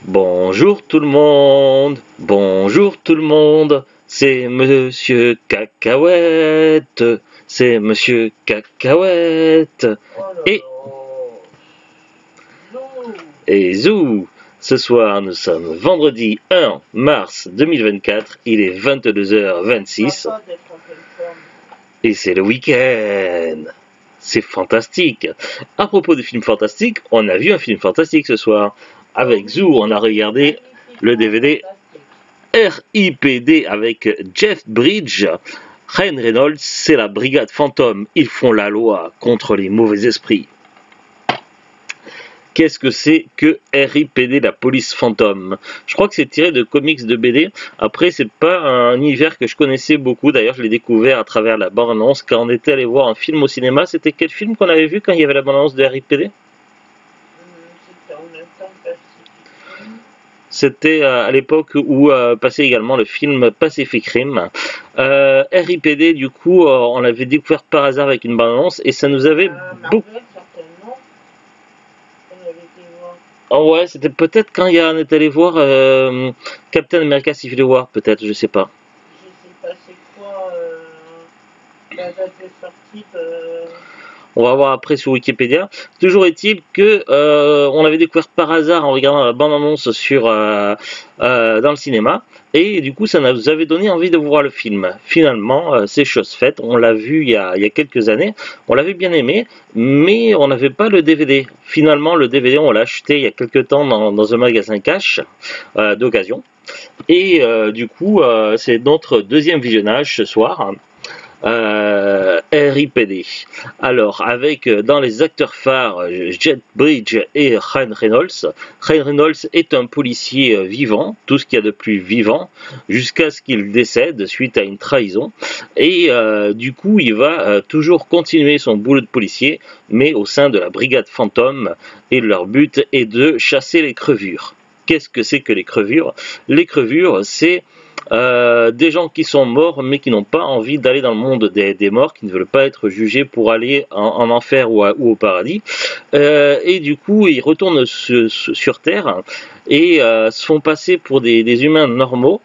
Bonjour tout le monde, bonjour tout le monde, c'est Monsieur Cacahuète, c'est Monsieur Cacahuète et, et Zou. Ce soir, nous sommes vendredi 1 mars 2024, il est 22h26 et c'est le week-end. C'est fantastique. À propos de films fantastiques, on a vu un film fantastique ce soir. Avec Zou, on a regardé le DVD RIPD avec Jeff Bridges. Ryan Reynolds, c'est la brigade fantôme. Ils font la loi contre les mauvais esprits. Qu'est-ce que c'est que RIPD, la police fantôme? Je crois que c'est tiré de comics de BD. Après, c'est pas un univers que je connaissais beaucoup. D'ailleurs, je l'ai découvert à travers la bande-annonce. Quand on était allé voir un film au cinéma, c'était quel film qu'on avait vu quand il y avait la bande-annonce de RIPD? C'était à l'époque où passait également le film Pacific Rim. RIPD, du coup, on l'avait découvert par hasard avec une bande-annonce et ça nous avait beaucoup. Oh ouais, c'était peut-être quand on est allé voir Captain America Civil War, peut-être, je sais pas. On va voir après sur Wikipédia. Toujours est-il que on l'avait découvert par hasard en regardant la bande-annonce dans le cinéma. Et du coup, ça nous avait donné envie de voir le film. Finalement, c'est chose faite. On l'a vu il y a quelques années. On l'avait bien aimé, mais on n'avait pas le DVD. Finalement, le DVD, on l'a acheté il y a quelques temps dans un magasin cash d'occasion. Et du coup, c'est notre deuxième visionnage ce soir. RIPD. Alors, avec dans les acteurs phares Jeff Bridges et Ryan Reynolds. Ryan Reynolds est un policier vivant, tout ce qu'il y a de plus vivant, jusqu'à ce qu'il décède suite à une trahison. Et du coup, il va toujours continuer son boulot de policier, mais au sein de la brigade fantôme. Et leur but est de chasser les crevures. Qu'est-ce que c'est que les crevures? Les crevures, c'est des gens qui sont morts mais qui n'ont pas envie d'aller dans le monde des morts, qui ne veulent pas être jugés pour aller en enfer ou au paradis. Et du coup, ils retournent sur Terre et se font passer pour des humains normaux.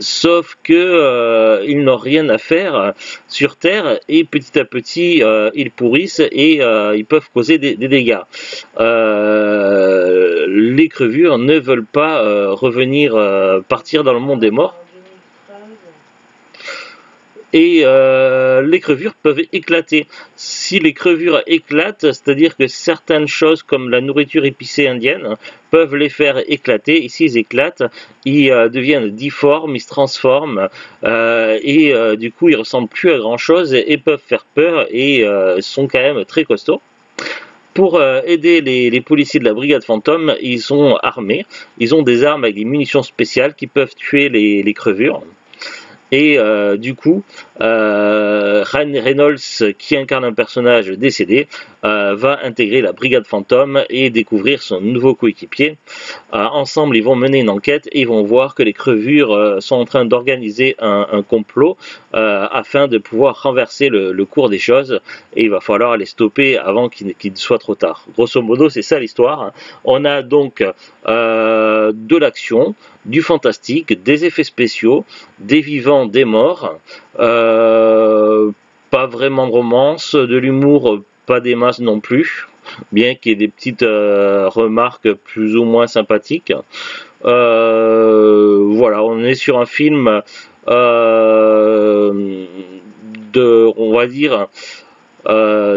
Sauf que ils n'ont rien à faire sur Terre et petit à petit ils pourrissent et ils peuvent causer des dégâts. Les crevures ne veulent pas revenir partir dans le monde des morts. Et les crevures peuvent éclater. Si les crevures éclatent, c'est-à-dire que certaines choses comme la nourriture épicée indienne peuvent les faire éclater, et s'ils éclatent, ils deviennent difformes, ils se transforment, et du coup ils ressemblent plus à grand chose et peuvent faire peur et sont quand même très costauds. Pour aider les policiers de la brigade fantôme, ils sont armés, ils ont des armes avec des munitions spéciales qui peuvent tuer les crevures. Et du coup, Ryan Reynolds, qui incarne un personnage décédé, va intégrer la brigade fantôme et découvrir son nouveau coéquipier. Ensemble, ils vont mener une enquête et ils vont voir que les crevures sont en train d'organiser un complot afin de pouvoir renverser le cours des choses. Et il va falloir les stopper avant qu'il soit trop tard. Grosso modo, c'est ça l'histoire. On a donc de l'action, du fantastique, des effets spéciaux, des vivants, des morts, pas vraiment de romance, de l'humour, pas des masses non plus, bien qu'il y ait des petites remarques plus ou moins sympathiques. Voilà, on est sur un film on va dire,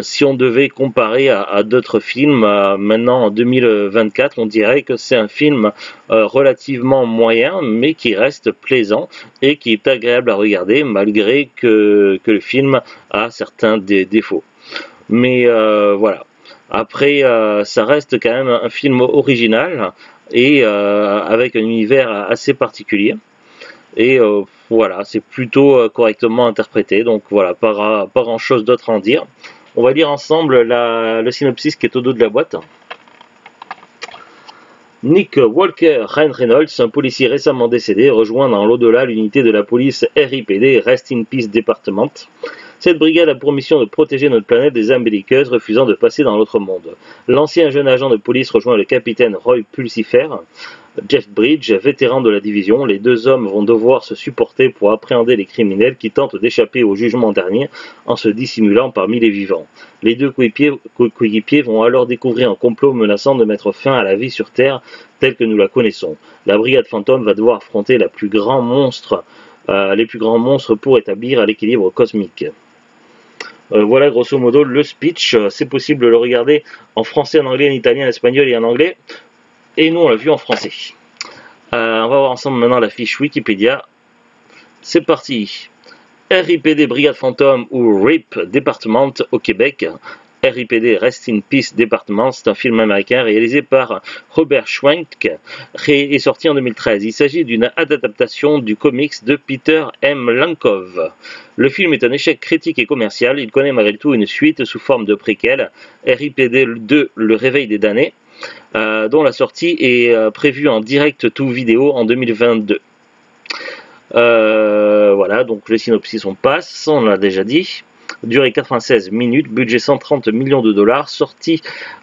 si on devait comparer à d'autres films, maintenant en 2024, on dirait que c'est un film relativement moyen, mais qui reste plaisant et qui est agréable à regarder, malgré que le film a certains défauts. Mais voilà. Après, ça reste quand même un film original et avec un univers assez particulier. Et voilà, c'est plutôt correctement interprété, donc voilà, pas grand chose d'autre à en dire. On va lire ensemble le synopsis qui est au dos de la boîte. Nick Walker, Ryan Reynolds, un policier récemment décédé, rejoint dans l'au-delà l'unité de la police RIPD, Rest in Peace Department. Cette brigade a pour mission de protéger notre planète des âmes belliqueuses refusant de passer dans l'autre monde. L'ancien jeune agent de police rejoint le capitaine Roy Pulsifer, Jeff Bridge, vétéran de la division. Les deux hommes vont devoir se supporter pour appréhender les criminels qui tentent d'échapper au jugement dernier en se dissimulant parmi les vivants. Les deux coéquipiers vont alors découvrir un complot menaçant de mettre fin à la vie sur Terre telle que nous la connaissons. La brigade fantôme va devoir affronter les plus grands monstres pour établir l'équilibre cosmique. Voilà grosso modo le speech. C'est possible de le regarder en français, en anglais, en italien, en espagnol et en anglais. Et nous on l'a vu en français. On va voir ensemble maintenant la fiche Wikipédia. C'est parti. RIPD Brigade Fantôme ou RIP Department au Québec. RIPD Rest in Peace Department, c'est un film américain réalisé par Robert Schwenk et sorti en 2013. Il s'agit d'une adaptation du comics de Peter M. Lankov. Le film est un échec critique et commercial. Il connaît malgré tout une suite sous forme de préquel, RIPD 2 Le Réveil des damnés, dont la sortie est prévue en direct tout vidéo en 2022. Voilà, donc le synopsis on passe, on l'a déjà dit. Durée 96 minutes, budget 130 millions de dollars, sorti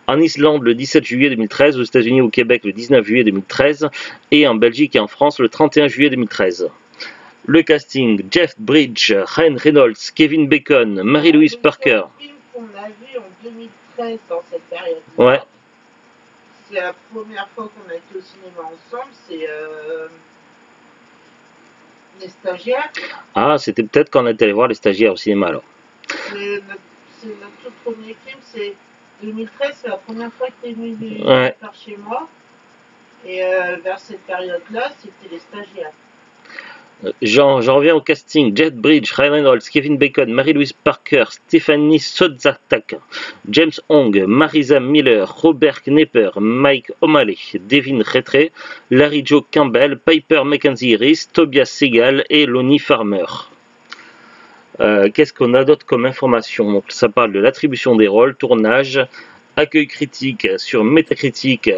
en Islande le 17 juillet 2013, aux États-Unis et au Québec le 19 juillet 2013 et en Belgique et en France le 31 juillet 2013. Le casting: Jeff Bridge, Ryan Reynolds, Kevin Bacon, Mary-Louise Parker. C'est un film qu'on a vu en 2013 dans cette période. Ouais. C'est la première fois qu'on a été au cinéma ensemble, c'est Les Stagiaires. Ah, c'était peut-être quand on était allé voir Les Stagiaires au cinéma alors. C'est notre tout premier film, c'est 2013, c'est la première fois que tu es venu par chez moi. Et vers cette période-là, c'était Les Stagiaires. J'en reviens au casting: Jeff Bridge, Ryan Reynolds, Kevin Bacon, Mary-Louise Parker, Stephanie Sotzatak, James Hong, Marisa Miller, Robert Knepper, Mike O'Malley, Devin Rattray, Larry Joe Campbell, Piper Mackenzie Reese, Tobias Segal et Lonnie Farmer. Qu'est-ce qu'on a d'autre comme information? Donc, ça parle de l'attribution des rôles, tournage, accueil critique sur Metacritic,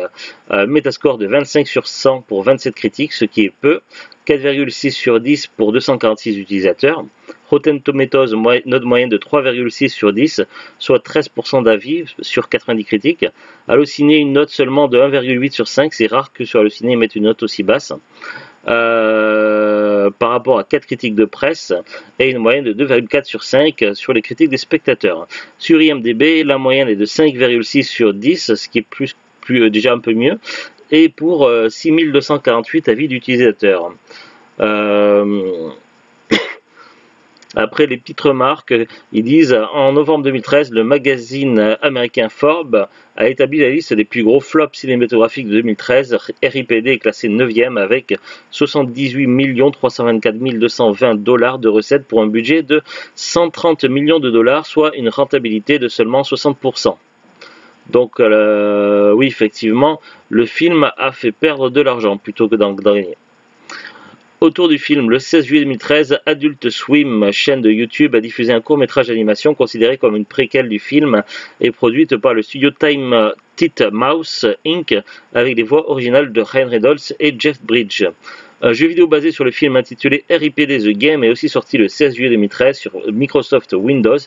Metascore de 25 sur 100 pour 27 critiques, ce qui est peu, 4,6 sur 10 pour 246 utilisateurs, Rotten Tomatoes, note moyenne de 3,6 sur 10, soit 13% d'avis sur 90 critiques. Allociné, une note seulement de 1,8 sur 5, c'est rare que sur Allociné ils mettent une note aussi basse. Par rapport à 4 critiques de presse et une moyenne de 2,4 sur 5 sur les critiques des spectateurs. Sur IMDb, la moyenne est de 5,6 sur 10, ce qui est déjà un peu mieux, et pour 6248 avis d'utilisateurs. Après les petites remarques, ils disent: en novembre 2013, le magazine américain Forbes a établi la liste des plus gros flops cinématographiques de 2013. RIPD est classé 9e avec 78 324 220 $ de recettes pour un budget de 130 millions de dollars, soit une rentabilité de seulement 60%. Donc oui, effectivement, le film a fait perdre de l'argent plutôt que d'en gagner. Autour du film, le 16 juillet 2013, Adult Swim, chaîne de YouTube, a diffusé un court-métrage d'animation considéré comme une préquelle du film et produite par le studio Time Titmouse Inc. avec les voix originales de Ryan Reynolds et Jeff Bridge. Un jeu vidéo basé sur le film intitulé RIPD The Game est aussi sorti le 16 juillet 2013 sur Microsoft Windows,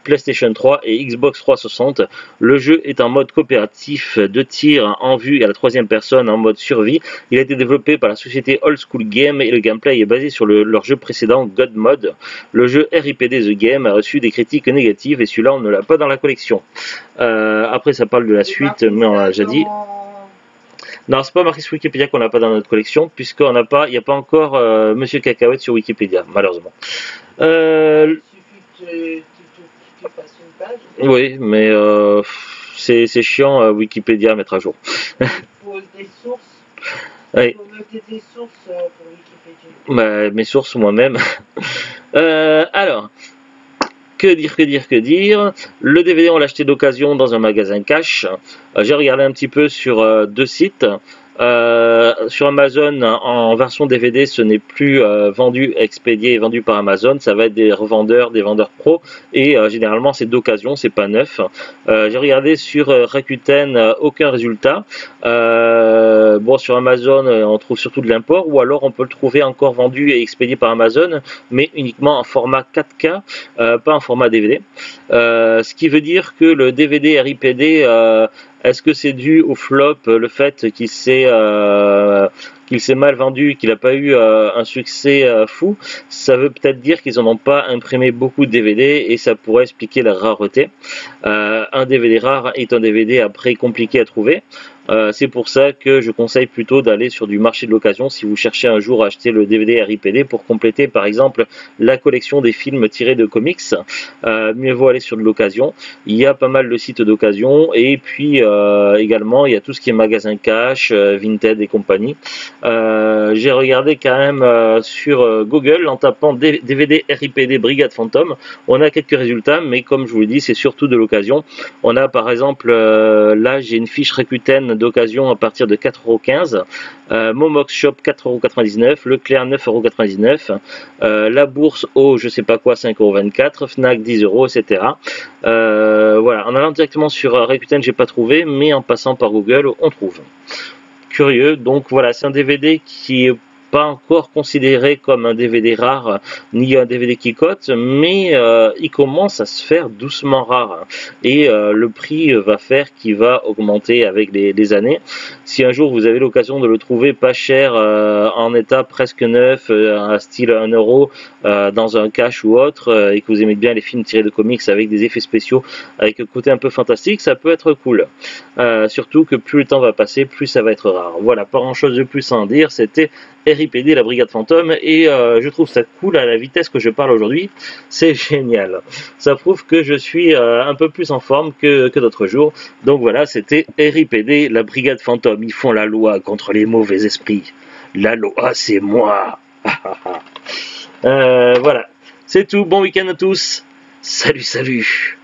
PlayStation 3 et Xbox 360. Le jeu est en mode coopératif de tir en vue à la troisième personne en mode survie. Il a été développé par la société Old School Game et le gameplay est basé sur leur jeu précédent God Mode. Le jeu RIPD The Game a reçu des critiques négatives et celui-là on ne l'a pas dans la collection. Après ça parle de la suite, mais on l'a déjà dit. Non, c'est pas marqué sur Wikipédia qu'on n'a pas dans notre collection, puisqu'il n'y a pas encore Monsieur Cacahuète sur Wikipédia, malheureusement. Il suffit que tu fasses une page. Oui, mais c'est chiant Wikipédia à mettre à jour. Il faut des sources. Oui. Il faut noter des sources pour Wikipédia. Mes sources moi-même. Alors, que dire. Le DVD, on l'a acheté d'occasion dans un magasin cash. J'ai regardé un petit peu sur deux sites. Sur Amazon, en version DVD, ce n'est plus vendu, expédié et vendu par Amazon. Ça va être des revendeurs, des vendeurs pro, et généralement c'est d'occasion, c'est pas neuf. J'ai regardé sur Rakuten, aucun résultat. Bon, sur Amazon, on trouve surtout de l'import, ou alors on peut le trouver encore vendu et expédié par Amazon, mais uniquement en format 4K, pas en format DVD. Ce qui veut dire que le DVD RIPD, est-ce que c'est dû au flop, le fait qu'il s'est mal vendu, qu'il n'a pas eu un succès fou? Ça veut peut-être dire qu'ils n'en ont pas imprimé beaucoup de DVD, et ça pourrait expliquer la rareté. Un DVD rare est un DVD après compliqué à trouver. C'est pour ça que je conseille plutôt d'aller sur du marché de l'occasion si vous cherchez un jour à acheter le DVD RIPD pour compléter par exemple la collection des films tirés de comics. Mieux vaut aller sur de l'occasion. Il y a pas mal de sites d'occasion, et puis également il y a tout ce qui est magasin cash, Vinted et compagnie. J'ai regardé quand même sur Google en tapant DVD RIPD Brigade Phantom. On a quelques résultats, mais comme je vous l'ai dit, c'est surtout de l'occasion. On a par exemple, là j'ai une fiche Rakuten d'occasion à partir de 4,15 €, Momox Shop 4,99 €, Leclerc 9,99 €, la bourse au je sais pas quoi 5,24 €, Fnac 10 €, etc. Voilà, en allant directement sur Rakuten j'ai pas trouvé, mais en passant par Google on trouve. Curieux, donc voilà, c'est un DVD qui est pas encore considéré comme un DVD rare ni un DVD qui cote, mais il commence à se faire doucement rare, et le prix va faire qu'il va augmenter avec les années. Si un jour vous avez l'occasion de le trouver pas cher, en état presque neuf, à style 1 € dans un cash ou autre, et que vous aimez bien les films tirés de comics avec des effets spéciaux avec un côté un peu fantastique, ça peut être cool. Surtout que plus le temps va passer, plus ça va être rare. Voilà, pas grand chose de plus à en dire, c'était RIPD, la Brigade Phantom, et je trouve ça cool à la vitesse que je parle aujourd'hui, c'est génial. Ça prouve que je suis un peu plus en forme que d'autres jours. Donc voilà, c'était RIPD, la Brigade Phantom. Ils font la loi contre les mauvais esprits. La loi, c'est moi. Voilà, c'est tout. Bon week-end à tous. Salut, salut.